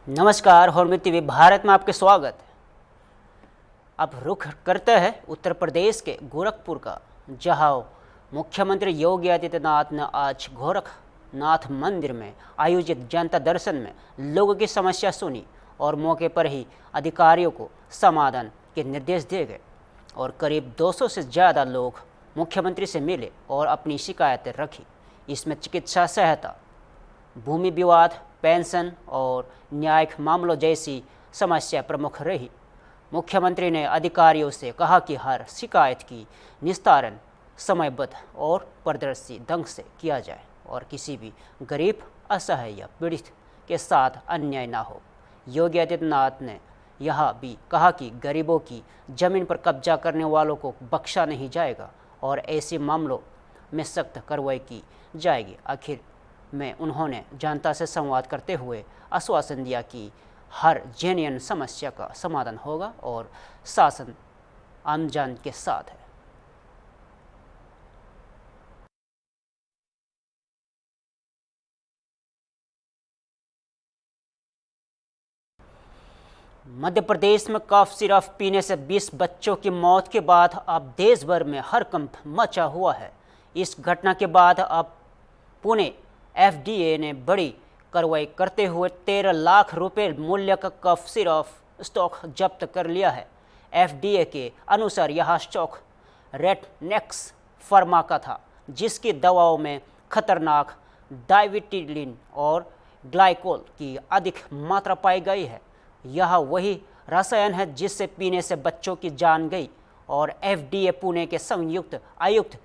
नमस्कार, हॉर्मिट टीवी भारत में आपके स्वागत है। अब रुख करते हैं उत्तर प्रदेश के गोरखपुर का, जहां मुख्यमंत्री योगी आदित्यनाथ ने आज गोरखनाथ मंदिर में आयोजित जनता दर्शन में लोगों की समस्या सुनी और मौके पर ही अधिकारियों को समाधान के निर्देश दिए गए। और करीब 200 से ज़्यादा लोग मुख्यमंत्री से मिले और अपनी शिकायतें रखी। इसमें चिकित्सा सहायता, भूमि विवाद, पेंशन और न्यायिक मामलों जैसी समस्या प्रमुख रही। मुख्यमंत्री ने अधिकारियों से कहा कि हर शिकायत की निस्तारण समयबद्ध और पारदर्शी ढंग से किया जाए और किसी भी गरीब, असहाय या पीड़ित के साथ अन्याय ना हो। योगी आदित्यनाथ ने यह भी कहा कि गरीबों की जमीन पर कब्जा करने वालों को बख्शा नहीं जाएगा और ऐसे मामलों में सख्त कार्रवाई की जाएगी। आखिर में उन्होंने जनता से संवाद करते हुए आश्वासन दिया कि हर जेन्युइन समस्या का समाधान होगा और शासन आमजन के साथ है। मध्य प्रदेश में कफ सिरप पीने से 20 बच्चों की मौत के बाद अब देश भर में हड़कंप मचा हुआ है। इस घटना के बाद अब पुणे FDA ने बड़ी कार्रवाई करते हुए 13 लाख रुपए मूल्य का कफ सिरप स्टॉक जब्त कर लिया है। FDA के अनुसार यह स्टॉक रेडनेक्स फार्मा का था, जिसकी दवाओं में खतरनाक डाइविटिलिन और ग्लाइकोल की अधिक मात्रा पाई गई है। यह वही रसायन है जिससे पीने से बच्चों की जान गई और FDA पुणे के संयुक्त आयुक्त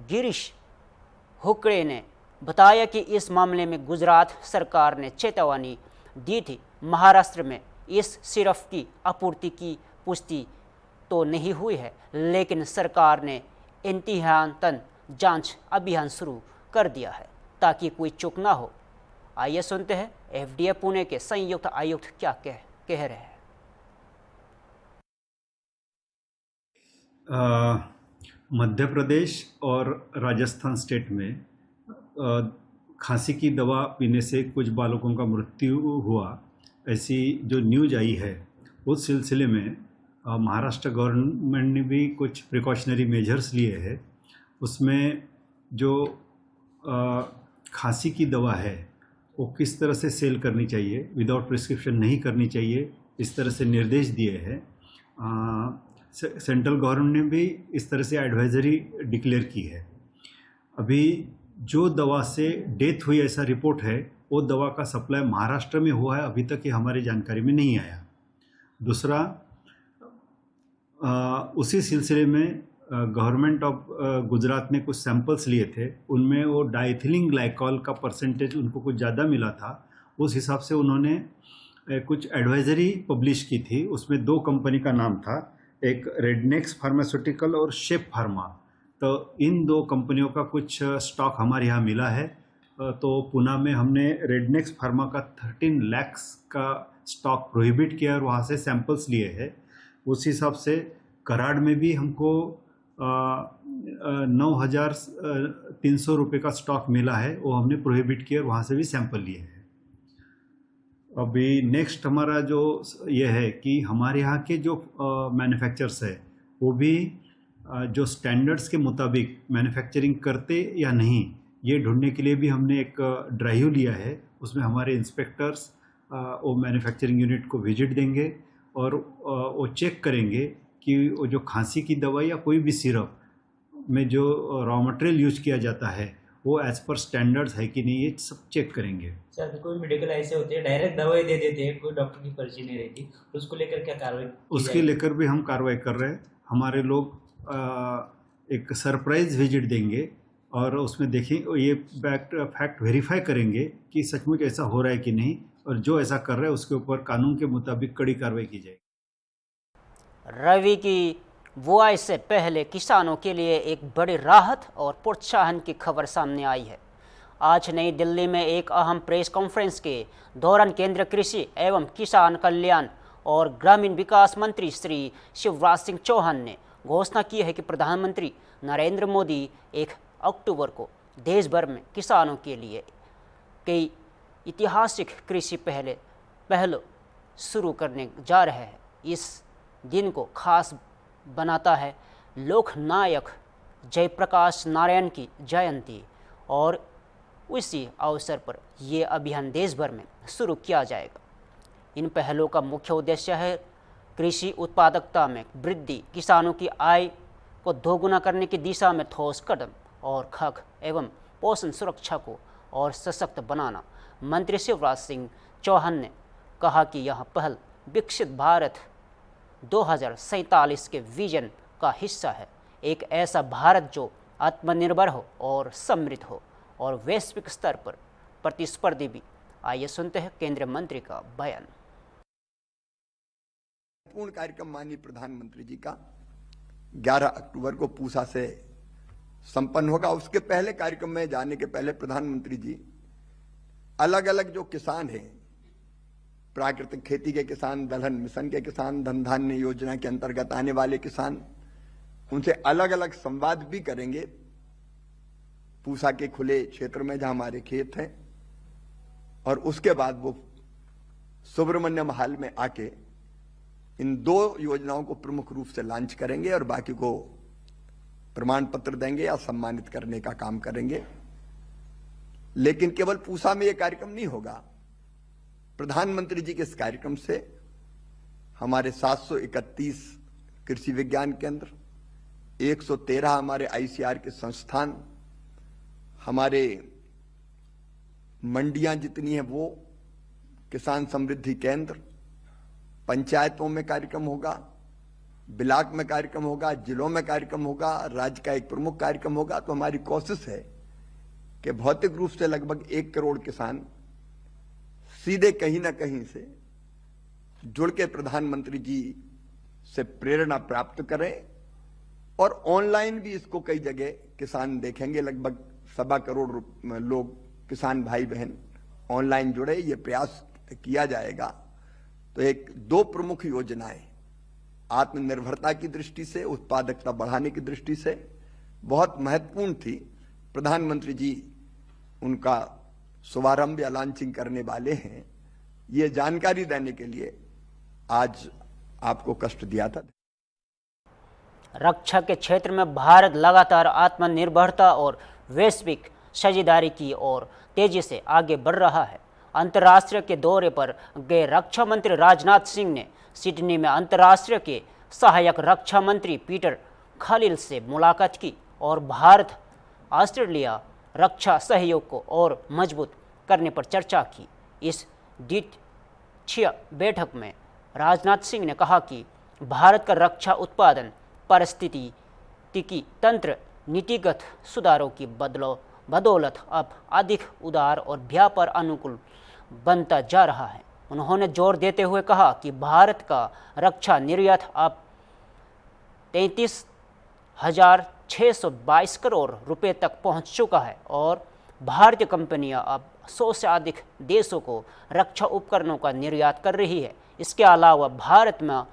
गिरीश हुक्रे ने बताया कि इस मामले में गुजरात सरकार ने चेतावनी दी थी। महाराष्ट्र में इस सिरप की आपूर्ति की पुष्टि तो नहीं हुई है, लेकिन सरकार ने इंतहातन जांच अभियान शुरू कर दिया है ताकि कोई चूक ना हो। आइए सुनते हैं FDA पुणे के संयुक्त आयुक्त क्या कह रहे हैं। मध्य प्रदेश और राजस्थान स्टेट में खांसी की दवा पीने से कुछ बालकों का मृत्यु हुआ, ऐसी जो न्यूज आई है, उस सिलसिले में महाराष्ट्र गवर्नमेंट ने भी कुछ प्रिकॉशनरी मेजर्स लिए हैं। उसमें जो खांसी की दवा है वो किस तरह से सेल करनी चाहिए, विदाउट प्रिस्क्रिप्शन नहीं करनी चाहिए, इस तरह से निर्देश दिए हैं। सेंट्रल गवर्नमेंट ने भी इस तरह से एडवाइजरी डिक्लेयर की है। अभी जो दवा से डेथ हुई ऐसा रिपोर्ट है, वो दवा का सप्लाई महाराष्ट्र में हुआ है, अभी तक ये हमारी जानकारी में नहीं आया। दूसरा, उसी सिलसिले में गवर्नमेंट ऑफ गुजरात ने कुछ सैंपल्स लिए थे, उनमें वो डाइथिलिन ग्लाइकॉल का परसेंटेज उनको कुछ ज़्यादा मिला था। उस हिसाब से उन्होंने कुछ एडवाइजरी पब्लिश की थी। उसमें 2 कंपनी का नाम था, एक रेडनेक्स फार्मास्यूटिकल और शेप फार्मा। तो इन 2 कंपनियों का कुछ स्टॉक हमारे यहाँ मिला है। तो पुणे में हमने रेडनेक्स फार्मा का 13 लाख का स्टॉक प्रोहिबिट किया और वहाँ से सैंपल्स लिए हैं। उस हिसाब से कराड़ में भी हमको 9,300 रुपये का स्टॉक मिला है, वो हमने प्रोहिबिट किया और वहाँ से भी सैंपल लिए हैं। अभी नेक्स्ट हमारा जो ये है कि हमारे यहाँ के जो मैन्युफैक्चरर्स है वो भी जो स्टैंडर्ड्स के मुताबिक मैन्युफैक्चरिंग करते या नहीं, ये ढूंढने के लिए भी हमने एक ड्राइव लिया है। उसमें हमारे इंस्पेक्टर्स वो मैन्युफैक्चरिंग यूनिट को विजिट देंगे और वो चेक करेंगे कि वो जो खांसी की दवा या कोई भी सिरप में जो रॉ मटेरियल यूज किया जाता है वो एज पर स्टैंडर्ड्स है कि नहीं, ये सब चेक करेंगे। सर, कोई मेडिकल ऐसे होते हैं डायरेक्ट दवाई दे देते हैं, कोई डॉक्टर की पर्ची नहीं रहती, उसको लेकर क्या कार्रवाई? उसके लेकर भी हम कार्रवाई कर रहे हैं। हमारे लोग एक सरप्राइज विजिट देंगे और उसमें देखें, ये फैक्ट वेरीफाई करेंगे कि सचमुच ऐसा हो रहा है कि नहीं, और जो ऐसा कर रहा है उसके ऊपर कानून के मुताबिक कड़ी कार्रवाई की जाएगी। रवि की बुआई से पहले किसानों के लिए एक बड़ी राहत और प्रोत्साहन की खबर सामने आई है। आज नई दिल्ली में एक अहम प्रेस कॉन्फ्रेंस के दौरान केंद्रीय कृषि एवं किसान कल्याण और ग्रामीण विकास मंत्री श्री शिवराज सिंह चौहान ने घोषणा की है कि प्रधानमंत्री नरेंद्र मोदी 1 अक्टूबर को देश भर में किसानों के लिए कई ऐतिहासिक कृषि पहले पहल शुरू करने जा रहे हैं। इस दिन को खास बनाता है लोकनायक जयप्रकाश नारायण की जयंती और उसी अवसर पर ये अभियान देश भर में शुरू किया जाएगा। इन पहलों का मुख्य उद्देश्य है कृषि उत्पादकता में वृद्धि, किसानों की आय को दोगुना करने की दिशा में ठोस कदम और खाद्य एवं पोषण सुरक्षा को और सशक्त बनाना। मंत्री शिवराज सिंह चौहान ने कहा कि यह पहल विकसित भारत 2047 के विजन का हिस्सा है, एक ऐसा भारत जो आत्मनिर्भर हो और समृद्ध हो और वैश्विक स्तर पर प्रतिस्पर्धी भी। आइए सुनते हैं केंद्रीय मंत्री का बयान। पूर्ण कार्यक्रम माननीय प्रधानमंत्री जी का 11 अक्टूबर को पूसा से संपन्न होगा। उसके पहले कार्यक्रम में जाने के पहले प्रधानमंत्री जी अलग अलग जो किसान हैं, प्राकृतिक खेती के किसान, दलहन मिशन के किसान, धन धान्य योजना के अंतर्गत आने वाले किसान, उनसे अलग अलग संवाद भी करेंगे पूसा के खुले क्षेत्र में जहां हमारे खेत हैं। और उसके बाद वो सुब्रमण्यम हॉल में आके इन 2 योजनाओं को प्रमुख रूप से लॉन्च करेंगे और बाकी को प्रमाण पत्र देंगे या सम्मानित करने का काम करेंगे। लेकिन केवल पूसा में यह कार्यक्रम नहीं होगा। प्रधानमंत्री जी के इस कार्यक्रम से हमारे 731 कृषि विज्ञान केंद्र, 113 हमारे आईसीआर के संस्थान, हमारे मंडियां जितनी हैं वो, किसान समृद्धि केंद्र, पंचायतों में कार्यक्रम होगा, ब्लॉक में कार्यक्रम होगा, जिलों में कार्यक्रम होगा, राज्य का एक प्रमुख कार्यक्रम होगा। तो हमारी कोशिश है कि भौतिक रूप से लगभग 1 करोड़ किसान सीधे कहीं ना कहीं से जुड़ के प्रधानमंत्री जी से प्रेरणा प्राप्त करें। और ऑनलाइन भी इसको कई जगह किसान देखेंगे। लगभग 1.25 करोड़ लोग, किसान भाई बहन ऑनलाइन जुड़े, ये प्रयास किया जाएगा। तो 2 प्रमुख योजनाएं आत्मनिर्भरता की दृष्टि से, उत्पादकता बढ़ाने की दृष्टि से बहुत महत्वपूर्ण थी। प्रधानमंत्री जी उनका शुभारंभ या लॉन्चिंग करने वाले हैं। ये जानकारी देने के लिए आज आपको कष्ट दिया था। रक्षा के क्षेत्र में भारत लगातार आत्मनिर्भरता और वैश्विक साझेदारी की ओर तेजी से आगे बढ़ रहा है। अंतर्राष्ट्रीय के दौरे पर गए रक्षा मंत्री राजनाथ सिंह ने सिडनी में अंतर्राष्ट्रीय के सहायक रक्षा मंत्री पीटर खालिल से मुलाकात की और भारत ऑस्ट्रेलिया रक्षा सहयोग को और मजबूत करने पर चर्चा की। इस द्विपक्षीय बैठक में राजनाथ सिंह ने कहा कि भारत का रक्षा उत्पादन पारिस्थितिकी तंत्र नीतिगत सुधारों की बदौलत अब अधिक उदार और व्यापार अनुकूल बनता जा रहा है। उन्होंने जोर देते हुए कहा कि भारत का रक्षा निर्यात अब 33,622 करोड़ रुपए तक पहुंच चुका है और भारतीय कंपनियां अब 100 से अधिक देशों को रक्षा उपकरणों का निर्यात कर रही है। इसके अलावा भारत में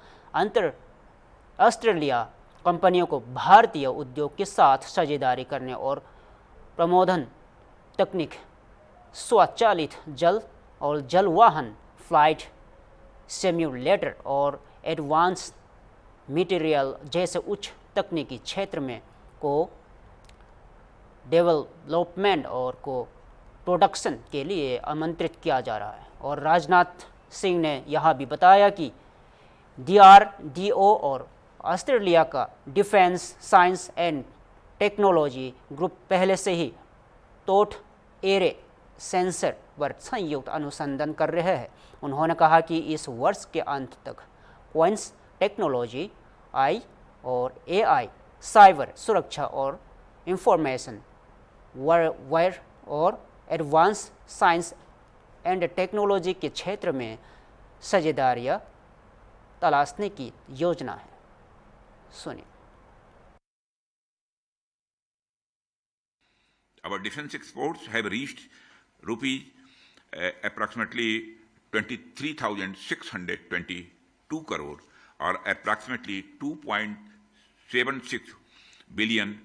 ऑस्ट्रेलिया कंपनियों को भारतीय उद्योग के साथ साझेदारी करने और प्रमोदन तकनीक, स्वचालित जल और जल वाहन, फ्लाइट सिम्युलेटर और एडवांस मटेरियल जैसे उच्च तकनीकी क्षेत्र में को डेवलपमेंट और को प्रोडक्शन के लिए आमंत्रित किया जा रहा है। और राजनाथ सिंह ने यह भी बताया कि DRDO और ऑस्ट्रेलिया का defence science and technology group पहले से ही टोट एरे सेंसर पर संयुक्त अनुसंधान कर रहे हैं। उन्होंने कहा कि इस वर्ष के अंत तक क्वांटम टेक्नोलॉजी, AI और AI, साइबर सुरक्षा और इंफॉर्मेशन वायर और एडवांस साइंस एंड टेक्नोलॉजी के क्षेत्र में साझेदारियां तलाशने की योजना है। सुनिए। Our defense exports have reached approximately 23,622 crore or approximately $2.76 billion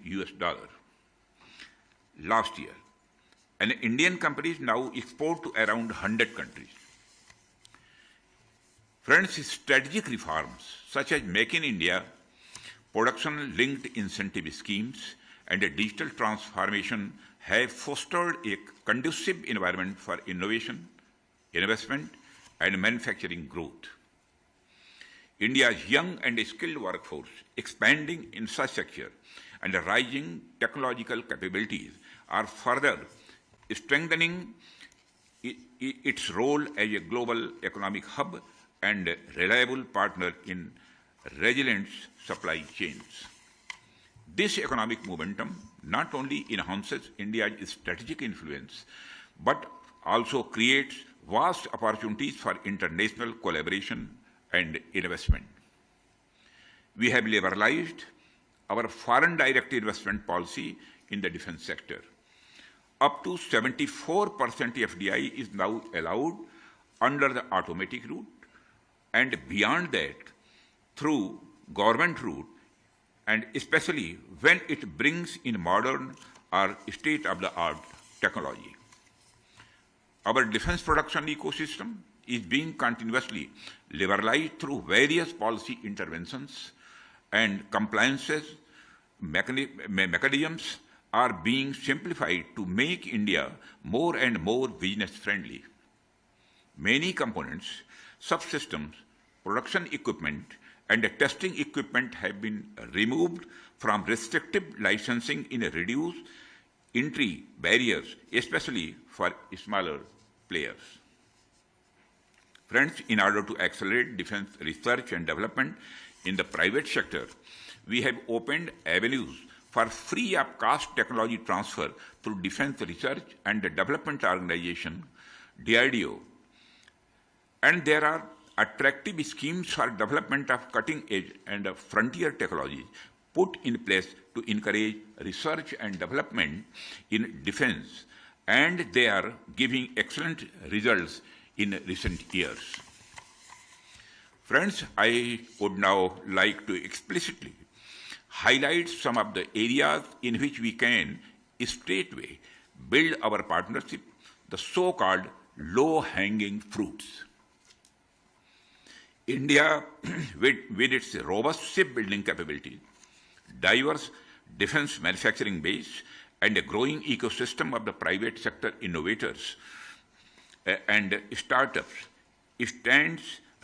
last year. And Indian companies now export to around 100 countries. Friends, strategic reforms such as Make in India, production-linked incentive schemes, and a digital transformation have fostered a conducive environment for innovation, investment, and manufacturing growth. India's young and skilled workforce, expanding infrastructure, and rising technological capabilities are further strengthening its role as a global economic hub and a reliable partner in resilient supply chains. This economic momentum not only enhances India's strategic influence, but also creates vast opportunities for international collaboration and investment. We have liberalized our foreign direct investment policy in the defense sector. Up to 74% FDI is now allowed under the automatic route, and beyond that, through government route, and especially when it brings in modern or state-of-the-art technology. Our defense production ecosystem is being continuously liberalized through various policy interventions, and compliances mechanisms are being simplified to make India more and more business-friendly. Many components, subsystems, production equipment, and testing equipment have been removed from restrictive licensing in a reduced entry barriers, especially for smaller players. Friends, in order to accelerate defense research and development in the private sector, we have opened avenues for free of cost technology transfer through Defense Research and Development Organization, DRDO. And there are attractive schemes for development of cutting edge and frontier technologies put in place to encourage research and development in defense, and they are giving excellent results in recent years. Friends, I would now like to explicitly highlight some of the areas in which we can straightway build our partnership, the so-called low-hanging fruits. India, with its robust shipbuilding capabilities, diverse defense manufacturing base, and a growing ecosystem of the private sector innovators and startups, stands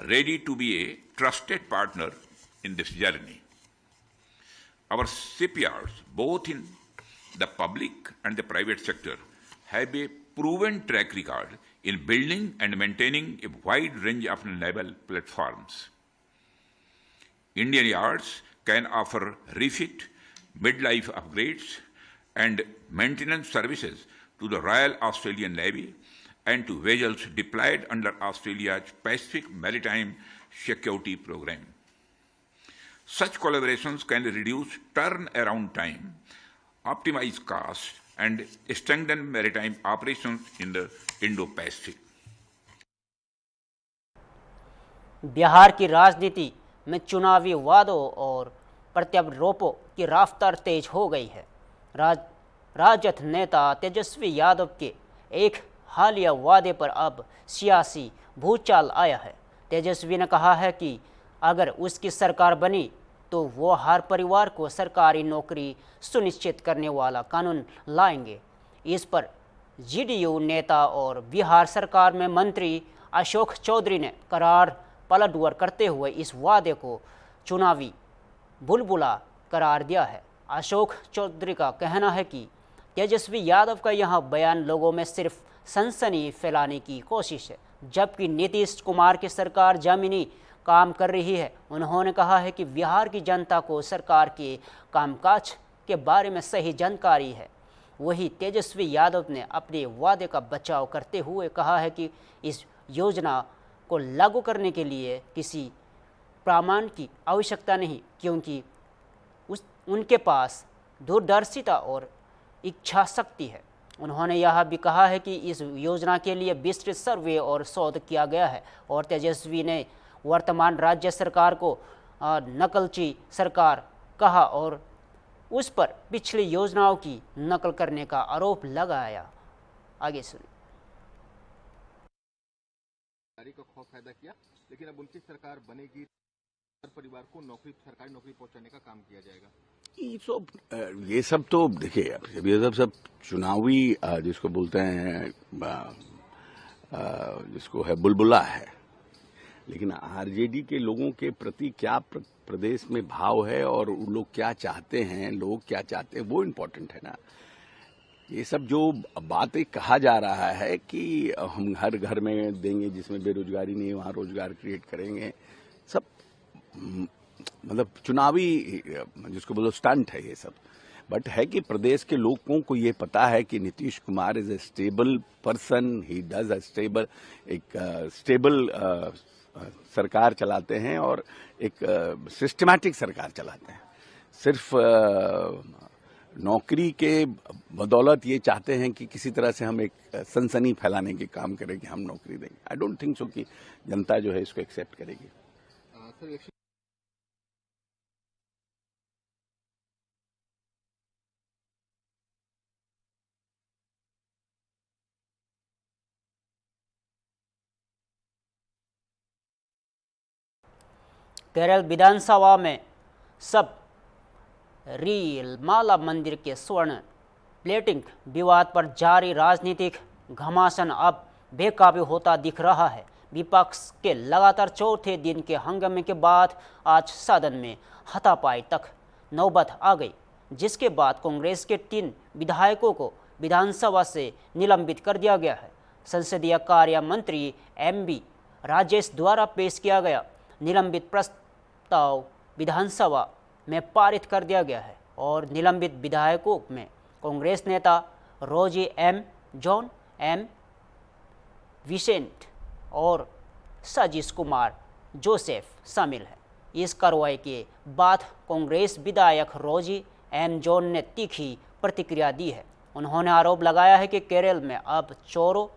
ready to be a trusted partner in this journey. Our shipyards, both in the public and the private sector, have a proven track record in building and maintaining a wide range of naval platforms. Indian yards can offer refit, midlife upgrades, and maintenance services to the Royal Australian Navy and to vessels deployed under Australia's Pacific Maritime Security Program. Such collaborations can reduce turnaround time, optimize costs, and strengthen maritime operations in the Indo-Pacific. Bihar की राजनीति में चुनावी वादों और प्रत्यारोपों की रफ्तार तेज हो गई है। राजद नेता तेजस्वी यादव के एक हालिया वादे पर अब सियासी भूचाल आया है। तेजस्वी ने कहा है कि अगर उसकी सरकार बनी तो वो हर परिवार को सरकारी नौकरी सुनिश्चित करने वाला कानून लाएंगे। इस पर जेडीयू नेता और बिहार सरकार में मंत्री अशोक चौधरी ने करार पलटवार करते हुए इस वादे को चुनावी बुलबुला करार दिया है। अशोक चौधरी का कहना है कि तेजस्वी यादव का यह बयान लोगों में सिर्फ सनसनी फैलाने की कोशिश है, जबकि नीतीश कुमार की सरकार जमीनी काम कर रही है। उन्होंने कहा है कि बिहार की जनता को सरकार के कामकाज के बारे में सही जानकारी है। वहीं तेजस्वी यादव ने अपने वादे का बचाव करते हुए कहा है कि इस योजना को लागू करने के लिए किसी प्रमाण की आवश्यकता नहीं, क्योंकि उनके पास दूरदर्शिता और इच्छा शक्ति है। उन्होंने यह भी कहा है कि इस योजना के लिए विस्तृत सर्वे और शोध किया गया है और तेजस्वी ने वर्तमान राज्य सरकार को नकलची सरकार कहा और उस पर पिछली योजनाओं की नकल करने का आरोप लगाया। आगे सुनिए। बेरोजगारी का खौफ पैदा किया, लेकिन अब उनकी सरकार बनेगी, हर परिवार को सरकारी नौकरी पहुंचाने का काम किया जाएगा। ये सब तो देखिए, ये सब चुनावी जिसको बोलते हैं जिसको है बुलबुला है, लेकिन आरजेडी के लोगों के प्रति क्या प्रदेश में भाव है और उन लोग क्या चाहते हैं, लोग क्या चाहते हैं, वो इम्पोर्टेंट है ना। ये सब जो बातें कहा जा रहा है कि हम हर घर में देंगे जिसमें बेरोजगारी नहीं है वहां रोजगार क्रिएट करेंगे, सब मतलब चुनावी जिसको बोलो स्टंट है ये सब। बट है कि प्रदेश के लोगों को ये पता है कि Nitish Kumar is a stable person, he does a stable, एक स्टेबल सरकार चलाते हैं और एक सिस्टमैटिक सरकार चलाते हैं। सिर्फ नौकरी के बदौलत ये चाहते हैं कि किसी तरह से हम एक सनसनी फैलाने के काम करें कि हम नौकरी देंगे। आई डोंट थिंक सो कि जनता जो है इसको एक्सेप्ट करेगी। केरल विधानसभा में सब रीलमाला मंदिर के स्वर्ण प्लेटिंग विवाद पर जारी राजनीतिक घमासान अब बेकाबू होता दिख रहा है। विपक्ष के लगातार चौथे दिन के हंगामे के बाद आज सदन में हाथापाई तक नौबत आ गई, जिसके बाद कांग्रेस के 3 विधायकों को विधानसभा से निलंबित कर दिया गया है। संसदीय कार्य मंत्री MB राजेश द्वारा पेश किया गया निलंबित प्रस्ताव विधानसभा में पारित कर दिया गया है और निलंबित विधायकों में कांग्रेस नेता रोजी M जॉन M विसेंट और सजीश कुमार जोसेफ शामिल हैं। इस कार्रवाई के बाद कांग्रेस विधायक रोजी M जॉन ने तीखी प्रतिक्रिया दी है। उन्होंने आरोप लगाया है कि केरल में अब चोरों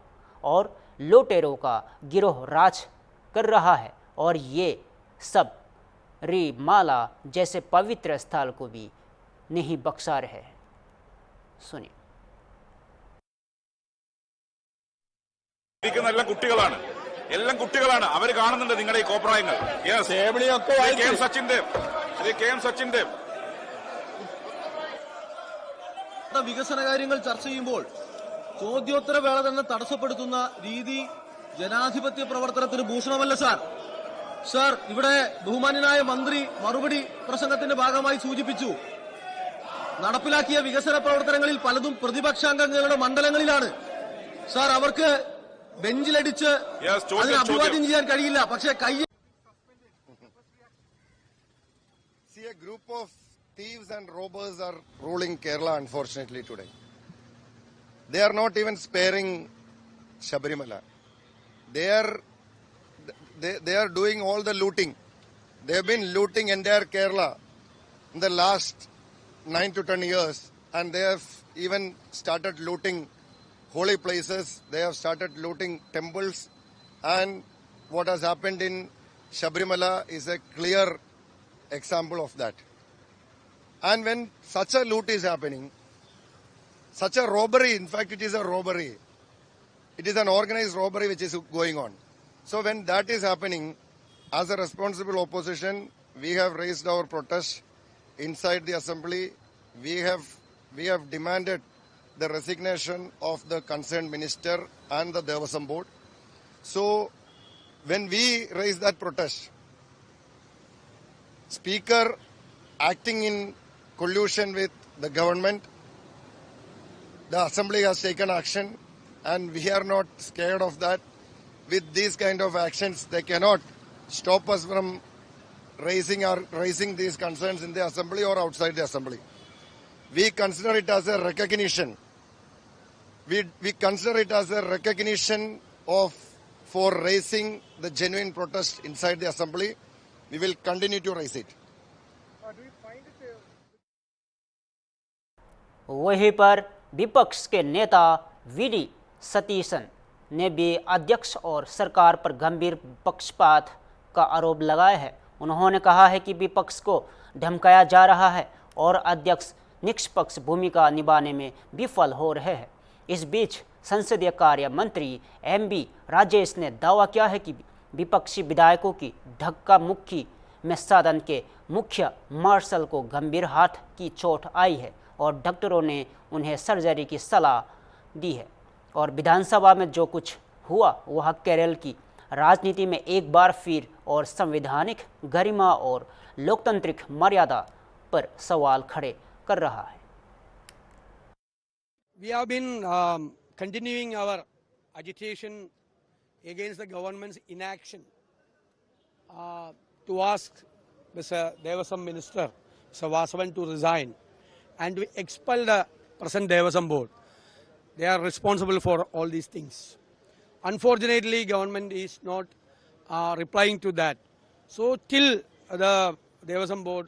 और लुटेरों का गिरोह राज कर रहा है और ये सब रीमाला जैसे पवित्र स्थल को भी नहीं बख्शा रहे हैं। सुनिए। എല്ലാം കുട്ടികളാണ് അവർ കാണുന്നുണ്ട് നിങ്ങളുടെ ഈ കോപ്രായങ്ങൾ. സച്ചിന്റെ വികസന കാര്യങ്ങൾ ചർച്ച ചെയ്യുമ്പോൾ ചോദ്യോത്തര വേള തന്നെ തടസ്സപ്പെടുത്തുന്ന രീതി ജനാധിപത്യ പ്രവർത്തനത്തിന് ഭൂഷണമല്ല സാർ. സാർ, ഇവിടെ ബഹുമാന്യനായ മന്ത്രി മറുപടി പ്രസംഗത്തിന്റെ ഭാഗമായി സൂചിപ്പിച്ചു, നടപ്പിലാക്കിയ വികസന പ്രവർത്തനങ്ങളിൽ പലതും പ്രതിപക്ഷാംഗങ്ങളുടെ മണ്ഡലങ്ങളിലാണ്. സാർ, അവർക്ക് ബെഞ്ചിലടിച്ച് അതിനെ അഭിവാദ്യം ചെയ്യാൻ കഴിയില്ല. പക്ഷേ See, a group of thieves and robbers are ruling Kerala, unfortunately, today. They are not even sparing Sabrimala. They are doing all the looting. They have been looting entire Kerala in the last 9 to 10 years, and they have even started looting holy places. They have started looting temples, and what has happened in Sabrimala is a clear example of that. And when such a loot is happening, such a robbery, in fact it is a robbery, it is an organized robbery which is going on. So when that is happening, as a responsible opposition, we have raised our protest inside the assembly. We have demanded the resignation of the concerned minister and the Devasam board. So when we raised that protest, Speaker, acting in collusion with the government, the assembly has taken action, and we are not scared of that. With these kind of actions, they cannot stop us from raising these concerns in the assembly or outside the assembly. We consider it as a recognition. We consider it as a recognition for raising the genuine protest inside the assembly. We will continue to raise it. वहीं पर विपक्ष के नेता VD Satheesan ने भी अध्यक्ष और सरकार पर गंभीर पक्षपात का आरोप लगाया है। उन्होंने कहा है कि विपक्ष को धमकाया जा रहा है और अध्यक्ष निष्पक्ष भूमिका निभाने में विफल हो रहे हैं। इस बीच संसदीय कार्य मंत्री MB राजेश ने दावा किया है कि विपक्षी विधायकों की धक्का मुक्की में सदन के मुख्य मार्शल को गंभीर हाथ की चोट आई है और डॉक्टरों ने उन्हें सर्जरी की सलाह दी है। और विधानसभा में जो कुछ हुआ वह केरल की राजनीति में एक बार फिर और संवैधानिक गरिमा और लोकतांत्रिक मर्यादा पर सवाल खड़े कर रहा है। We have been continuing our agitation against the government's inaction to ask Mr. Devasam Minister, Mr. Vasavan, to resign and to expel the present Devasam board. They are responsible for all these things. Unfortunately, government is not replying to that. So till the Devasam board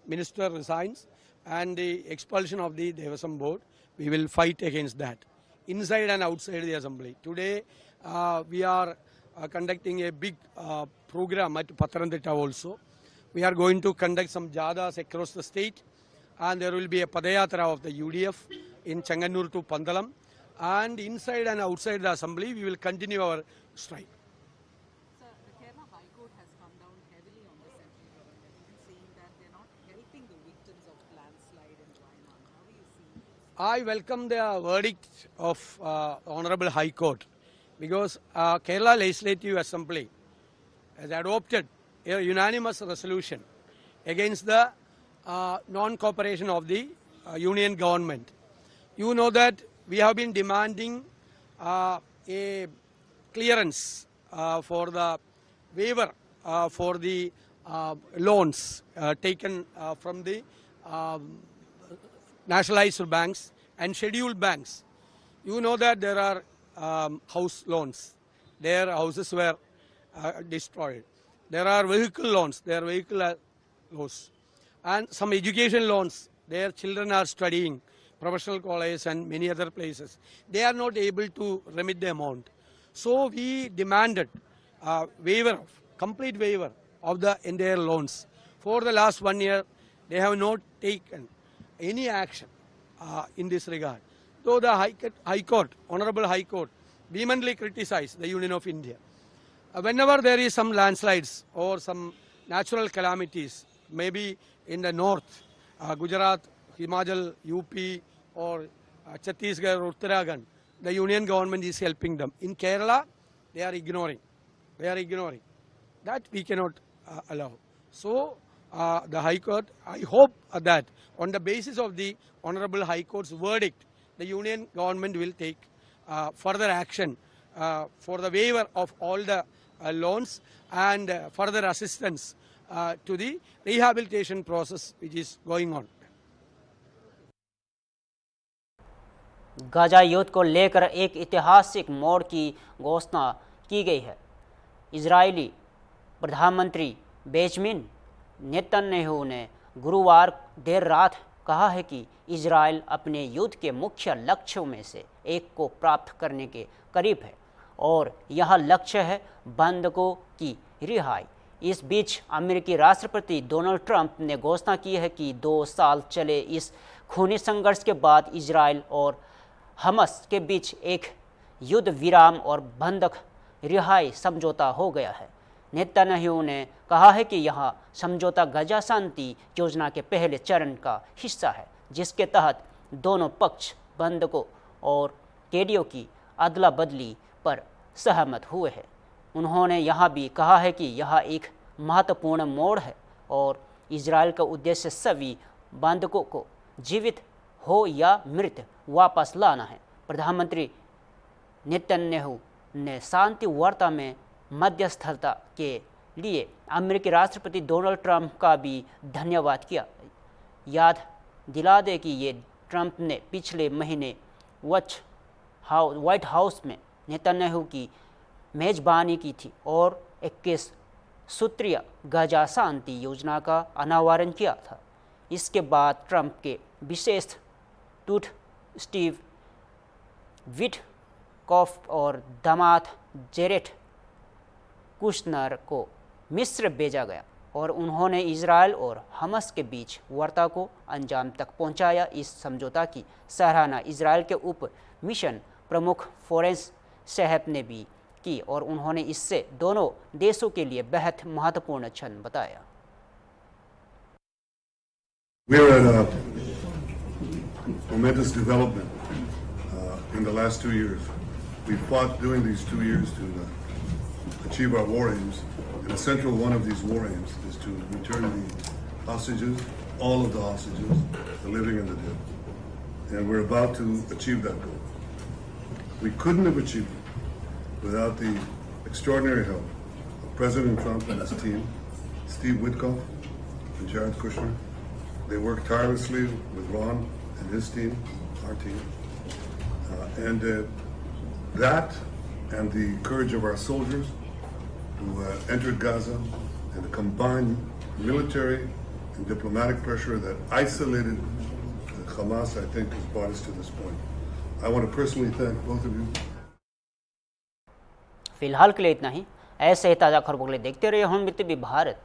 minister resigns and the expulsion of the Devasam board, we will fight against that, inside and outside the assembly. Today, we are conducting a big program at Pathanamthitta also. We are going to conduct some jadas across the state, and there will be a padayatra of the UDF in Changanur to Pandalam, and inside and outside the assembly, we will continue our strike. Sir, the Kerala High Court has come down heavily on the central government, even saying that they're not helping the victims of landslide in Wayanad. How do you see this? I welcome the verdict of Honorable High Court, because Kerala Legislative Assembly has adopted a unanimous resolution against the non-cooperation of the union government. You know that we have been demanding a clearance for the waiver for the loans taken from the nationalized banks and scheduled banks. You know that there are house loans. Their houses were destroyed. There are vehicle loans. Their vehicle are lost. And some education loans. Their children are studying professional colleges and many other places. They are not able to remit the amount. So we demanded waiver, complete waiver of the entire loans. For the last 1 year, they have not taken any action in this regard. Though the High Court, Honorable High Court, vehemently criticized the Union of India. Whenever there is some landslides or some natural calamities, maybe in the north, Gujarat, Himachal, UP or Chhattisgarh or Uttarakhand, the union government is helping them. In Kerala, they are ignoring. They are ignoring. That we cannot allow. So, the High Court, I hope that on the basis of the Honorable High Court's verdict, the union government will take further action for the waiver of all the loans and further assistance to the rehabilitation process which is going on. Gaza युद्ध को लेकर एक ऐतिहासिक मोड़ की घोषणा की गई है। इजरायली प्रधानमंत्री बेंजामिन नेतन्याहू ने गुरुवार देर रात कहा है कि इजरायल अपने युद्ध के मुख्य लक्ष्यों में से एक को प्राप्त करने के करीब है और यह लक्ष्य है बंधकों की रिहाई। इस बीच अमेरिकी राष्ट्रपति डोनाल्ड ट्रंप ने घोषणा की है कि 2 साल चले इस खूनी संघर्ष के बाद इजरायल और हमास के बीच एक युद्ध विराम और बंधक रिहाई समझौता हो गया है। नेतन्याहू ने कहा है कि यह समझौता गाजा शांति योजना के पहले चरण का हिस्सा है, जिसके तहत दोनों पक्ष बंधकों और कैदियों की अदला बदली पर सहमत हुए हैं। उन्होंने यह भी कहा है कि यह एक महत्वपूर्ण मोड़ है और इजरायल का उद्देश्य सभी बंधकों को जीवित हो या मृत वापस लाना है। प्रधानमंत्री नेतन्याहू ने शांति वार्ता में मध्यस्थता के लिए अमेरिकी राष्ट्रपति डोनाल्ड ट्रंप का भी धन्यवाद किया। याद दिला दे कि ये ट्रंप ने पिछले महीने व्हाइट हाउस में नेतन्याहू की मेजबानी की थी और 21 सूत्रीय गाजा शांति योजना का अनावरण किया था। इसके बाद ट्रंप के विशेष दूत स्टीव विटकॉफ और दामाद जेरेड कुशनर को मिस्र भेजा गया और उन्होंने इजरायल और हमास के बीच वार्ता को अंजाम तक पहुंचाया। इस समझौता की सराहना इजरायल के उप मिशन प्रमुख फोरेंस साहब ने भी की और उन्होंने इससे दोनों देशों के लिए बेहद महत्वपूर्ण क्षण बताया। We're at a momentous development in the last 2 years. We fought during these 2 years to achieve our war aims, and a central one of these war aims is to return the hostages, all of the hostages, the living and the dead. And we're about to achieve that goal. We couldn't have achieved it without the extraordinary help of President Trump and his team, Steve Witkoff and Jared Kushner. They worked tirelessly with Ron and his team, our team. That and the courage of our soldiers who entered Gaza and the combined military and diplomatic pressure that isolated Hamas, I think, has brought us to this point. I want to personally thank both of you. फिलहाल के लिए इतना ही। ऐसे ही ताज़ा खबरों के लिए देखते रहिए हॉर्न भारत।